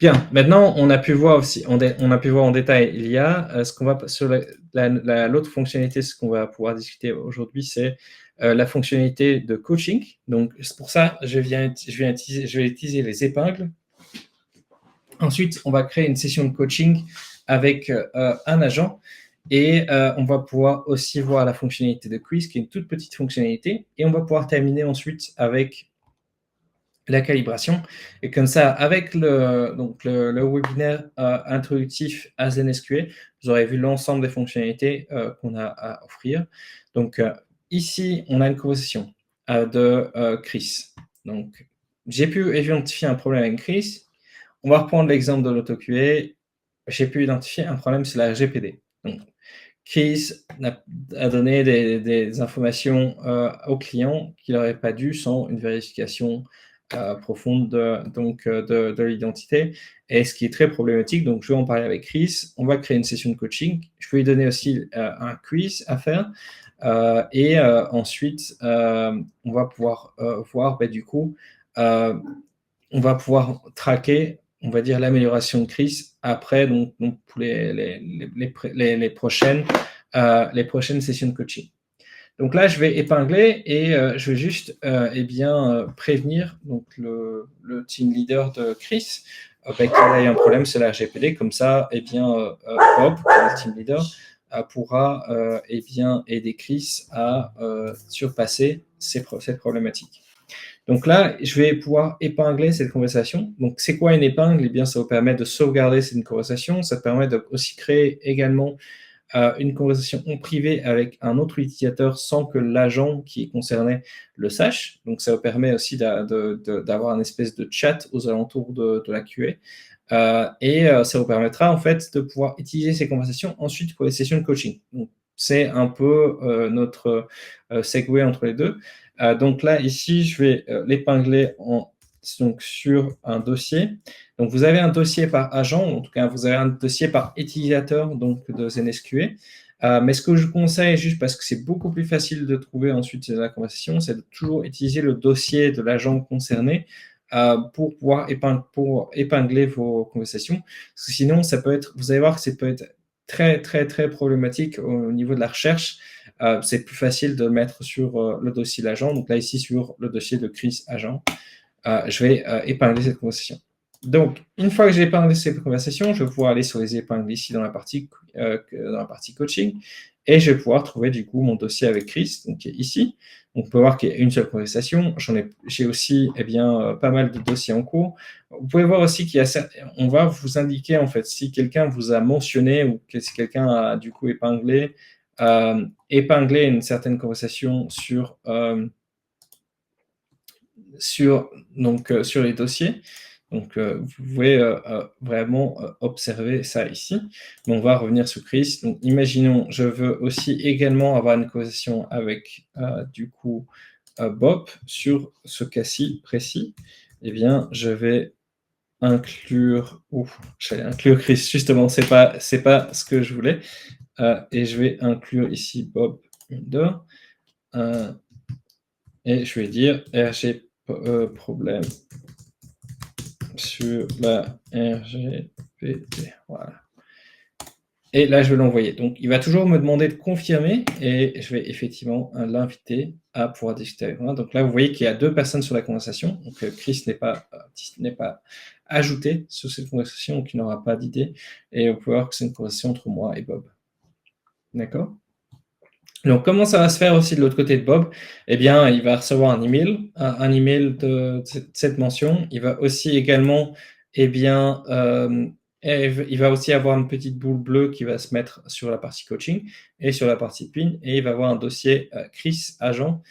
Bien, maintenant on a pu voir aussi, on a pu voir en détail l'IA. Ce qu'on va sur l'autre fonctionnalité, ce qu'on va pouvoir discuter aujourd'hui, c'est la fonctionnalité de coaching. Donc c'est pour ça je vais utiliser les épingles. Ensuite, on va créer une session de coaching avec un agent et on va pouvoir aussi voir la fonctionnalité de quiz, qui est une toute petite fonctionnalité, et on va pouvoir terminer ensuite avec la calibration. Et comme ça, avec le webinaire introductif à ZenSQL, vous aurez vu l'ensemble des fonctionnalités qu'on a à offrir. Donc ici, on a une conversation de Chris. Donc, j'ai pu identifier un problème avec Chris. On va reprendre l'exemple de l'AutoQA. J'ai pu identifier un problème sur la RGPD. Donc, Chris a donné des informations au client qu'il n'aurait pas dû sans une vérification profonde de l'identité, et ce qui est très problématique. Donc, je vais en parler avec Chris. On va créer une session de coaching. Je vais lui donner aussi un quiz à faire. Et ensuite, on va pouvoir voir, du coup, on va pouvoir traquer, on va dire, l'amélioration de Chris après donc pour les prochaines sessions de coaching. Donc là, je vais épingler et je vais juste prévenir donc le team leader de Chris qu'il a un problème sur la RGPD. Comme ça, Bob, qui est le team leader, pourra aider Chris à surpasser cette problématique. Donc là, je vais pouvoir épingler cette conversation. Donc, c'est quoi une épingle? Eh bien, ça vous permet de sauvegarder cette conversation. Ça permet de aussi créer également une conversation en privé avec un autre utilisateur sans que l'agent qui est concerné le sache. Donc, ça vous permet aussi d'avoir une espèce de chat aux alentours de la QA. Ça vous permettra en fait de pouvoir utiliser ces conversations ensuite pour les sessions de coaching. Donc, c'est un peu notre segue entre les deux. Donc là, ici, je vais l'épingler donc, sur un dossier. Donc, vous avez un dossier par agent, en tout cas, vous avez un dossier par utilisateur donc, de ZNSQA. Mais ce que je conseille, juste parce que c'est beaucoup plus facile de trouver ensuite la conversation, c'est de toujours utiliser le dossier de l'agent concerné pour pouvoir épingler vos conversations. Parce que sinon, ça peut être, vous allez voir que ça peut être très, très, très problématique au niveau de la recherche. C'est plus facile de le mettre sur le dossier de l'agent. Donc là, ici, sur le dossier de Chris agent, je vais épingler cette conversation. Donc, une fois que j'ai épinglé cette conversation, je vais pouvoir aller sur les épingles ici dans la partie coaching et je vais pouvoir trouver du coup mon dossier avec Chris, donc qui est ici. On peut voir qu'il y a une seule conversation. J'ai aussi pas mal de dossiers en cours. Vous pouvez voir aussi on va vous indiquer en fait si quelqu'un vous a mentionné ou si quelqu'un a du coup épinglé une certaine conversation sur les dossiers. Donc, vous pouvez vraiment observer ça ici. On va revenir sur Chris. Donc, imaginons, je veux aussi également avoir une conversation avec, du coup, Bob sur ce cas-ci précis. Eh bien, je vais inclure... j'allais inclure Chris, justement, c'est pas ce que je voulais. Et je vais inclure ici Bob Munder. Et je vais dire RG problème sur la RGPD. Voilà. Et là, je vais l'envoyer. Donc, il va toujours me demander de confirmer et je vais effectivement l'inviter à pouvoir discuter avec moi. Donc là, vous voyez qu'il y a 2 personnes sur la conversation. Donc, Chris n'est pas ajouté sur cette conversation, donc il n'aura pas d'idée. Et vous pouvez voir que c'est une conversation entre moi et Bob. D'accord? Donc, comment ça va se faire aussi de l'autre côté de Bob? Eh bien, il va recevoir un email de cette mention. Il va aussi également, il va aussi avoir une petite boule bleue qui va se mettre sur la partie coaching et sur la partie pin, et il va avoir un dossier Chris agent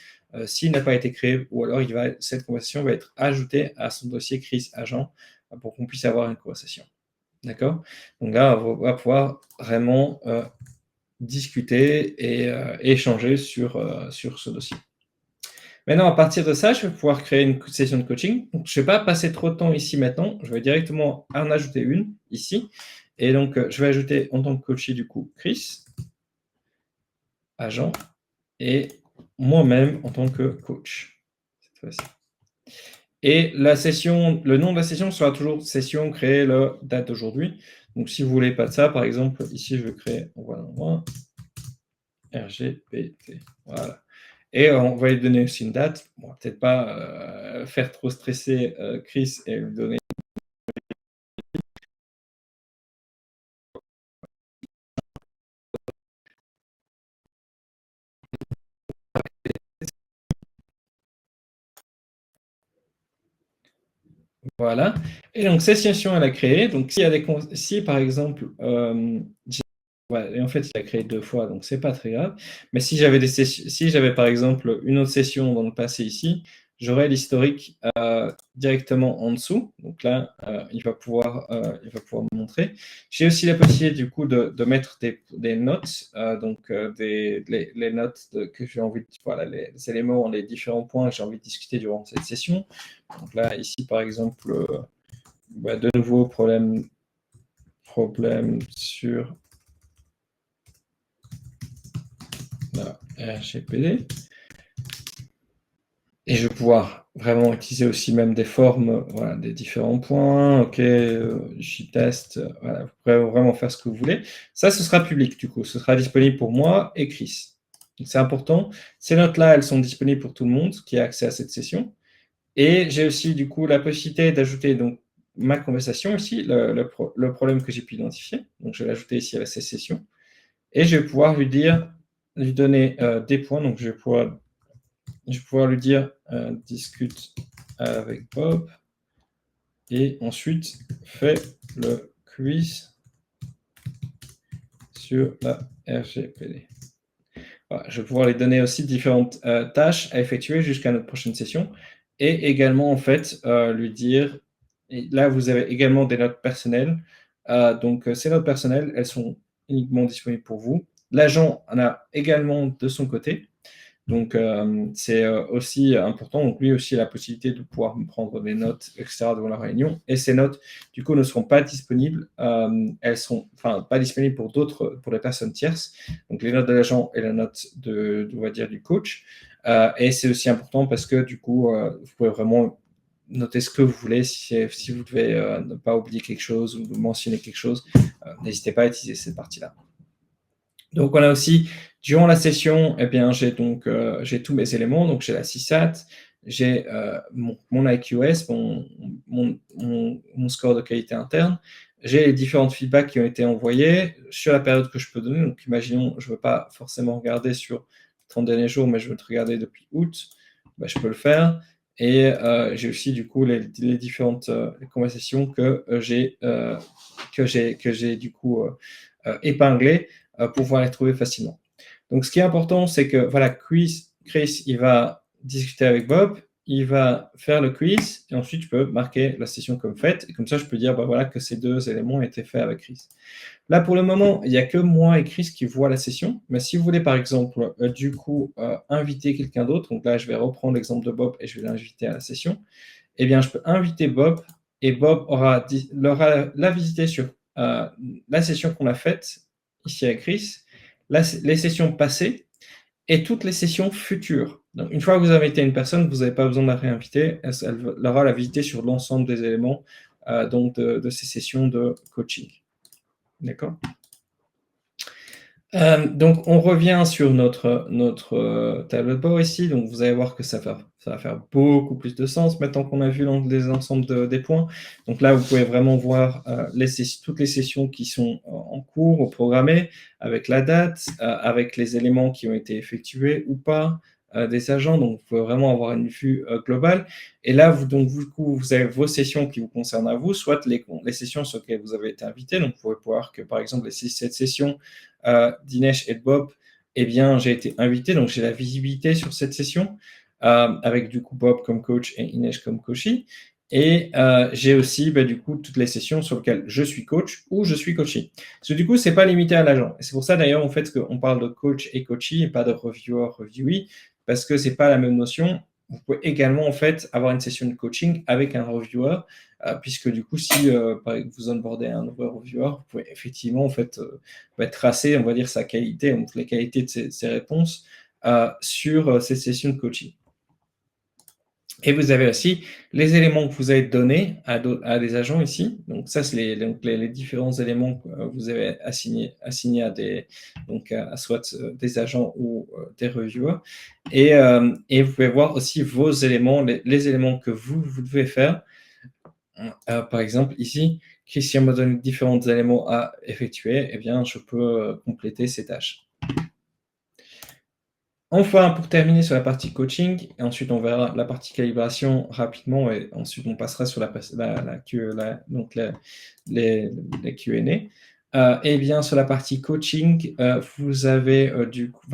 s'il n'a pas été créé, ou alors cette conversation va être ajoutée à son dossier Chris agent pour qu'on puisse avoir une conversation. D'accord? Donc là, on va pouvoir vraiment discuter et échanger sur ce dossier. Maintenant, à partir de ça, je vais pouvoir créer une session de coaching. Donc, je ne vais pas passer trop de temps ici maintenant. Je vais directement en ajouter une ici. Et donc, je vais ajouter en tant que coaché, du coup, Chris, agent, et moi-même en tant que coach. Cette fois-ci. Et le nom de la session sera toujours session créée la date d'aujourd'hui. Donc, si vous ne voulez pas de ça, par exemple, ici, je vais créer, RGPT. Voilà. Et on va lui donner aussi une date. Bon, peut-être pas faire trop stresser Chris et lui donner. Voilà. Et donc, cette session, elle a créé. Donc, si par exemple, et en fait, il a créé 2 fois, donc c'est pas très grave. Mais si j'avais par exemple une autre session dans le passé ici, j'aurais l'historique directement en dessous. Donc là, il va pouvoir me montrer. J'ai aussi la possibilité du coup de mettre des notes, les notes que j'ai envie les éléments, les différents points que j'ai envie de discuter durant cette session. Donc là, ici par exemple, de nouveau problème sur la RGPD. Et je vais pouvoir vraiment utiliser aussi même des formes, des différents points, ok, JTest, vous pourrez vraiment faire ce que vous voulez. Ça, ce sera public du coup, ce sera disponible pour moi et Chris. Donc c'est important. Ces notes-là, elles sont disponibles pour tout le monde qui a accès à cette session. Et j'ai aussi du coup la possibilité d'ajouter donc ma conversation ici, le problème que j'ai pu identifier. Donc je vais l'ajouter ici à cette session. Et je vais pouvoir lui donner des points. Donc je vais pouvoir je vais pouvoir lui dire discute avec Bob et ensuite fais le quiz sur la RGPD. Voilà, je vais pouvoir lui donner aussi différentes tâches à effectuer jusqu'à notre prochaine session et également en fait lui dire, et là vous avez également des notes personnelles, donc ces notes personnelles, elles sont uniquement disponibles pour vous. L'agent en a également de son côté. Donc, c'est aussi important. Donc, lui aussi a la possibilité de pouvoir me prendre des notes, etc., devant la réunion. Et ces notes, du coup, ne seront pas disponibles. Elles sont, enfin, pas disponibles pour d'autres, pour les personnes tierces. Donc, les notes de l'agent et la note on va dire, du coach. Et c'est aussi important parce que, du coup, vous pouvez vraiment noter ce que vous voulez. Si vous devez ne pas oublier quelque chose ou mentionner quelque chose, n'hésitez pas à utiliser cette partie-là. Donc, on a aussi, durant la session, eh bien, j'ai tous mes éléments. Donc, j'ai la CSAT, j'ai mon IQS, mon score de qualité interne, j'ai les différents feedbacks qui ont été envoyés sur la période que je peux donner. Donc, imaginons, je ne veux pas forcément regarder sur les 30 derniers jours, mais je veux te regarder depuis août, bah, je peux le faire. Et j'ai aussi, du coup, les différentes conversations que j'ai du coup épinglées pour pouvoir les trouver facilement. Donc, ce qui est important, c'est que voilà, Chris, il va discuter avec Bob, il va faire le quiz, et ensuite, je peux marquer la session comme faite, et comme ça, je peux dire bah, voilà, que ces deux éléments ont été faits avec Chris. Là, pour le moment, il n'y a que moi et Chris qui voient la session, mais si vous voulez, par exemple, du coup, inviter quelqu'un d'autre, donc là, je vais reprendre l'exemple de Bob et je vais l'inviter à la session, eh bien, je peux inviter Bob, et Bob aura la visiter sur la session qu'on a faite ici avec Chris, les sessions passées et toutes les sessions futures. Donc, une fois que vous avez invité une personne, vous n'avez pas besoin de la réinviter, elle aura la visiter sur l'ensemble des éléments donc de ces sessions de coaching. D'accord ? Donc, on revient sur notre tableau de bord ici. Donc, vous allez voir que ça va faire beaucoup plus de sens maintenant qu'on a vu les ensembles des points. Donc là, vous pouvez vraiment voir toutes les sessions qui sont en cours ou programmées, avec la date, avec les éléments qui ont été effectués ou pas des agents. Donc, vous pouvez vraiment avoir une vue globale. Et là, du coup, vous avez vos sessions qui vous concernent à vous, soit les sessions sur lesquelles vous avez été invité. Donc, vous pouvez voir que, par exemple, cette session Dinesh et Bob, eh bien, j'ai été invité, donc j'ai la visibilité sur cette session, avec du coup Bob comme coach et Dinesh comme coachee. Et j'ai aussi du coup toutes les sessions sur lesquelles je suis coach ou je suis coachee. Parce que du coup, c'est pas limité à l'agent. Et c'est pour ça d'ailleurs en fait qu'on parle de coach et coachee et pas de reviewer, reviewee, parce que c'est pas la même notion. Vous pouvez également en fait avoir une session de coaching avec un reviewer, puisque du coup, si vous onboardez un nouveau reviewer, vous pouvez effectivement en fait tracer, on va dire, sa qualité, donc les qualités de ses réponses sur ces sessions de coaching. Et vous avez aussi les éléments que vous avez donnés à des agents ici. Donc ça, c'est les différents éléments que vous avez assignés à soit des agents ou des reviewers. Et vous pouvez voir aussi vos éléments, les éléments que vous devez faire. Par exemple, ici, Christian me donne différents éléments à effectuer. Eh bien, je peux compléter ces tâches. Enfin, pour terminer sur la partie coaching, et ensuite on verra la partie calibration rapidement, et ensuite on passera sur les Q&A. Eh bien, sur la partie coaching, vous avez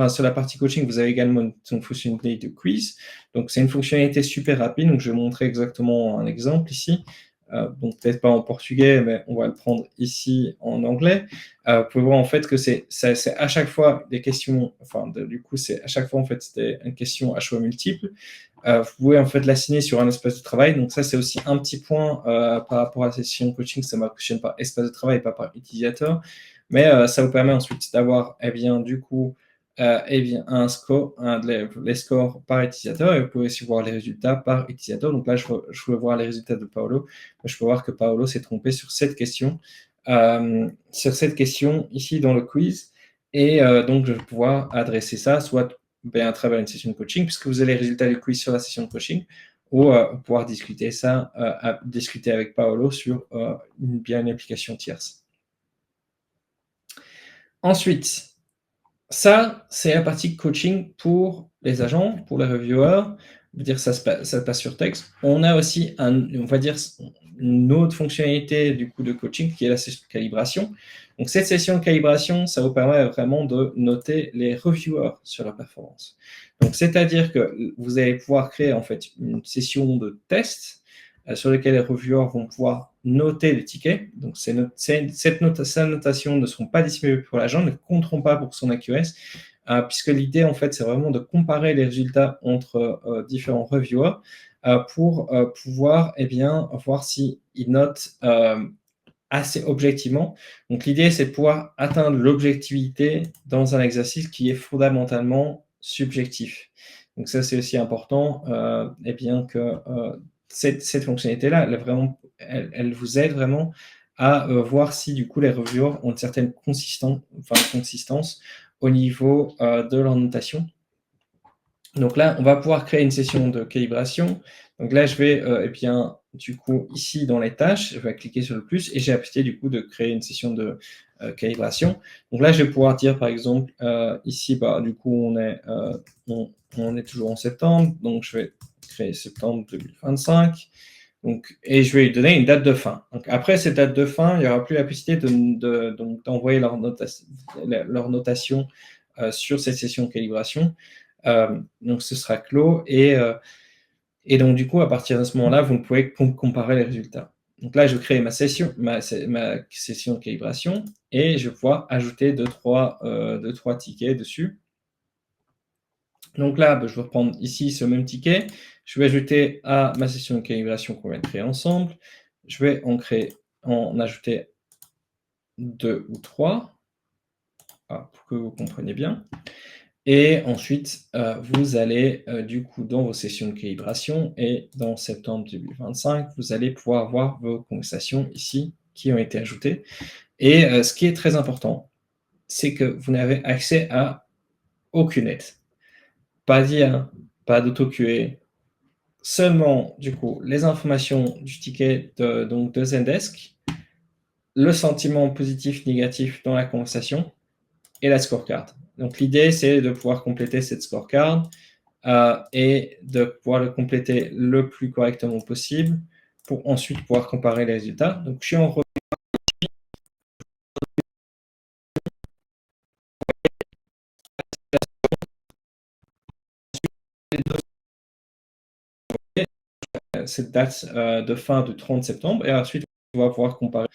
sur la partie coaching, vous avez également une fonctionnalité de quiz. Donc, c'est une fonctionnalité super rapide. Donc, je vais montrer exactement un exemple ici. Donc, peut-être pas en portugais, mais on va le prendre ici en anglais. Vous pouvez voir en fait que c'est à chaque fois des questions, du coup, c'est à chaque fois en fait c'était une question à choix multiple. Vous pouvez en fait l'assigner sur un espace de travail. Donc ça, c'est aussi un petit point par rapport à la session coaching, ça ne fonctionne par espace de travail et pas par utilisateur. Mais ça vous permet ensuite d'avoir, du coup, un score, les scores par utilisateur, et vous pouvez aussi voir les résultats par utilisateur. Donc là, je veux voir les résultats de Paolo. Je peux voir que Paolo s'est trompé sur cette question ici dans le quiz. Et donc, je vais pouvoir adresser ça soit à travers une session de coaching, puisque vous avez les résultats du quiz sur la session de coaching, ou pouvoir discuter avec Paolo sur une application tierce. Ensuite, Ça, c'est la partie coaching pour les agents, pour les reviewers. On va dire ça passe sur texte. On a aussi on va dire une autre fonctionnalité du coup de coaching qui est la session de calibration. Donc cette session de calibration, ça vous permet vraiment de noter les reviewers sur leur performance. Donc c'est-à-dire que vous allez pouvoir créer en fait une session de test sur laquelle les reviewers vont pouvoir noter les tickets. Donc ces notations ne seront pas disponibles pour l'agent, ne compteront pas pour son AQS, puisque l'idée en fait c'est vraiment de comparer les résultats entre différents reviewers pour pouvoir bien voir s'ils notent assez objectivement. Donc l'idée c'est de pouvoir atteindre l'objectivité dans un exercice qui est fondamentalement subjectif. Donc ça c'est aussi important, et bien que cette fonctionnalité-là, elle vous aide vraiment à voir si du coup les reviewers ont une certaine consistance au niveau de leur notation. Donc là, on va pouvoir créer une session de calibration. Donc là, je vais, eh bien, du coup, ici dans les tâches, je vais cliquer sur le plus et j'ai appliqué du coup de créer une session de calibration. Donc là, je vais pouvoir dire par exemple, ici, bah, du coup, on est toujours en septembre, donc je vais créer septembre 2025. Donc, et je vais lui donner une date de fin. Donc, après cette date de fin, il n'y aura plus la possibilité d'envoyer leur notation sur cette session de calibration. Donc, ce sera clos. Et donc, du coup, à partir de ce moment-là, vous ne pouvez comparer les résultats. Donc là, je crée ma session de calibration et je vais pouvoir ajouter deux, trois tickets dessus. Donc là, je vais reprendre ici ce même ticket. Je vais ajouter à ma session de calibration qu'on vient de créer ensemble. Je vais en ajouter 2 ou 3 pour que vous compreniez bien. Et ensuite, vous allez du coup dans vos sessions de calibration et dans septembre 2025, vous allez pouvoir voir vos conversations ici qui ont été ajoutées. Et ce qui est très important, c'est que vous n'avez accès à aucune aide. Pas d'IA, pas d'auto-QA, seulement du coup les informations du ticket de Zendesk, le sentiment positif, négatif dans la conversation et la scorecard. Donc l'idée, c'est de pouvoir compléter cette scorecard et de pouvoir le compléter le plus correctement possible pour ensuite pouvoir comparer les résultats. Donc je suis en cette date de fin du 30 septembre et ensuite on va pouvoir comparer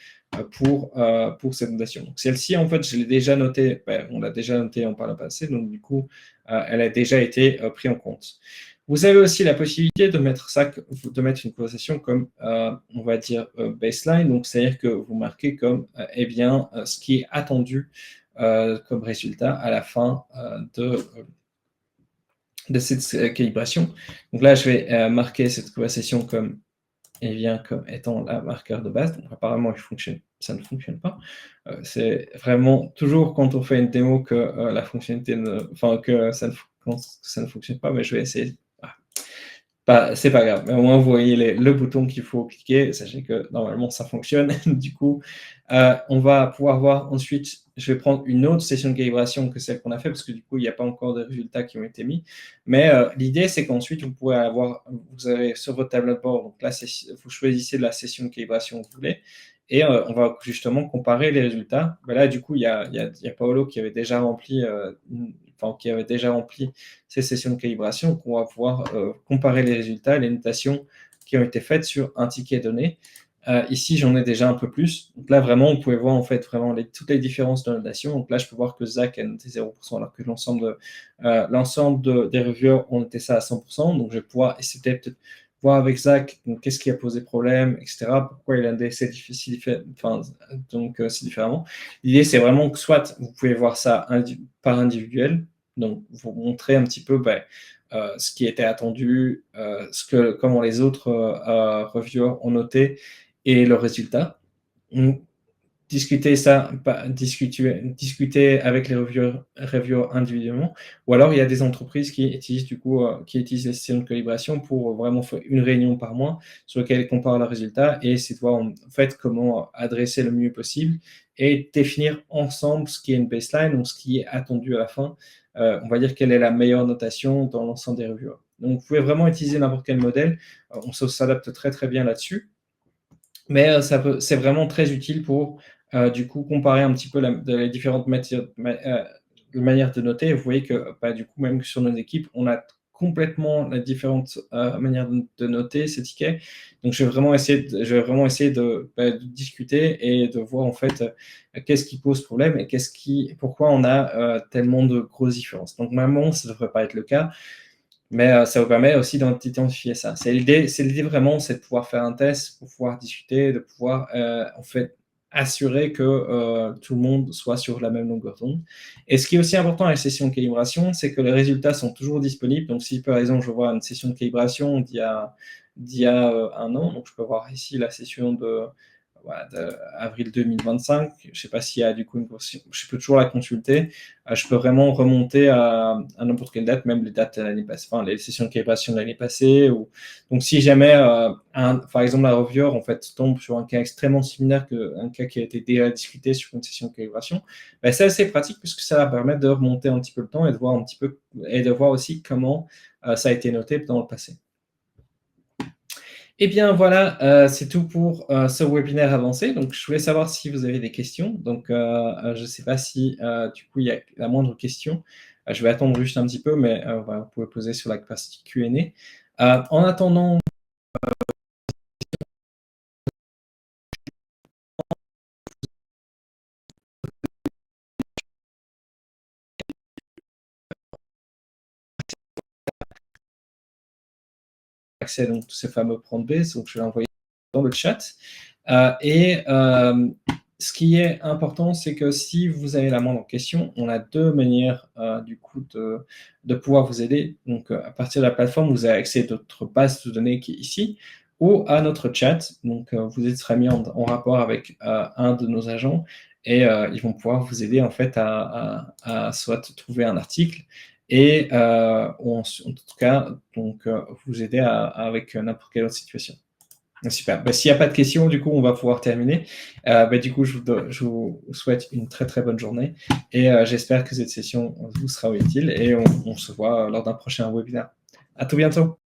pour cette notation. Donc celle-ci, en fait, je l'ai déjà notée, on l'a déjà notée par le passé, donc du coup, elle a déjà été prise en compte. Vous avez aussi la possibilité de mettre une conversation comme, on va dire, baseline, donc c'est-à-dire que vous marquez comme, eh bien, ce qui est attendu comme résultat à la fin de cette calibration. Donc là, je vais marquer cette conversation comme étant la marqueur de base. Donc apparemment, ça ne fonctionne pas. C'est vraiment toujours quand on fait une démo que la fonctionnalité que ça ne fonctionne pas, mais je vais essayer. C'est pas grave, mais au moins vous voyez le bouton qu'il faut cliquer. Sachez que normalement ça fonctionne. Du coup, on va pouvoir voir ensuite. Je vais prendre une autre session de calibration que celle qu'on a fait parce que du coup il n'y a pas encore de résultats qui ont été mis. Mais l'idée c'est qu'ensuite vous avez sur votre tableau de bord, donc là vous choisissez la session de calibration que vous voulez et on va justement comparer les résultats. Ben là du coup il y a Paolo qui avait déjà rempli ces sessions de calibration, qu'on va pouvoir comparer les résultats, les notations qui ont été faites sur un ticket donné. Ici, j'en ai déjà un peu plus. Donc là, vraiment, vous pouvez voir en fait vraiment toutes les différences de notation. Donc là, je peux voir que Zach a noté 0%, alors que l'ensemble des reviewers ont noté ça à 100%. Donc je vais pouvoir essayer peut-être voir avec Zach qu'est-ce qui a posé problème, etc. Pourquoi il a noté si différemment. L'idée, c'est vraiment que soit vous pouvez voir ça par individuel, donc vous montrer un petit peu ce qui était attendu, comment les autres reviewers ont noté et le résultat. Discuter avec les reviewers individuellement, ou alors il y a des entreprises qui utilisent les sessions de calibration pour vraiment faire une réunion par mois sur laquelle ils comparent leurs résultats et essayer de voir en fait comment adresser le mieux possible et définir ensemble ce qui est une baseline, donc ce qui est attendu à la fin. On va dire quelle est la meilleure notation dans l'ensemble des reviewers. Donc, vous pouvez vraiment utiliser n'importe quel modèle. On s'adapte très, très bien là-dessus. Mais c'est vraiment très utile pour, du coup, comparer un petit peu les différentes manières de noter. Vous voyez que, du coup, même sur nos équipes, on a complètement les différentes manières de noter ces tickets. Donc, je vais vraiment essayer de discuter et de voir, en fait, qu'est-ce qui pose problème et pourquoi on a tellement de grosses différences. Donc, normalement, ça ne devrait pas être le cas. Mais ça vous permet aussi d'identifier ça. C'est l'idée vraiment, c'est de pouvoir faire un test, pour pouvoir discuter, de pouvoir en fait assurer que tout le monde soit sur la même longueur d'onde. Et ce qui est aussi important à la session de calibration, c'est que les résultats sont toujours disponibles. Donc si par exemple je vois une session de calibration d'il y a un an, donc je peux voir ici la session d'avril 2025. Je ne sais pas s'il y a du coup une version, je peux toujours la consulter. Je peux vraiment remonter à n'importe quelle date, même les dates de l'année passée, enfin les sessions de calibration de l'année passée. Donc si jamais, par exemple, la reviewer en fait tombe sur un cas extrêmement similaire qu'un cas qui a été déjà discuté sur une session de calibration, c'est assez pratique puisque ça va permettre de remonter un petit peu le temps et de voir un petit peu et de voir aussi comment ça a été noté dans le passé. Eh bien voilà, c'est tout pour ce webinaire avancé. Donc je voulais savoir si vous avez des questions. Donc je ne sais pas si du coup il y a la moindre question. Je vais attendre juste un petit peu, mais voilà, vous pouvez poser sur la partie Q&A. En attendant, accès à donc, tous ces fameux points de base, donc je vais l'envoyer dans le chat. Ce qui est important, c'est que si vous avez la moindre question, on a deux manières du coup de pouvoir vous aider. Donc à partir de la plateforme, vous avez accès à notre base de données qui est ici, ou à notre chat. Donc vous serez mis en rapport avec un de nos agents et ils vont pouvoir vous aider en fait à soit trouver un article et en tout cas donc vous aider avec n'importe quelle autre situation. Super. S'il n'y a pas de questions, du coup, on va pouvoir terminer. Du coup, je vous souhaite une très très bonne journée et j'espère que cette session vous sera utile et on se voit lors d'un prochain webinaire. À tout bientôt.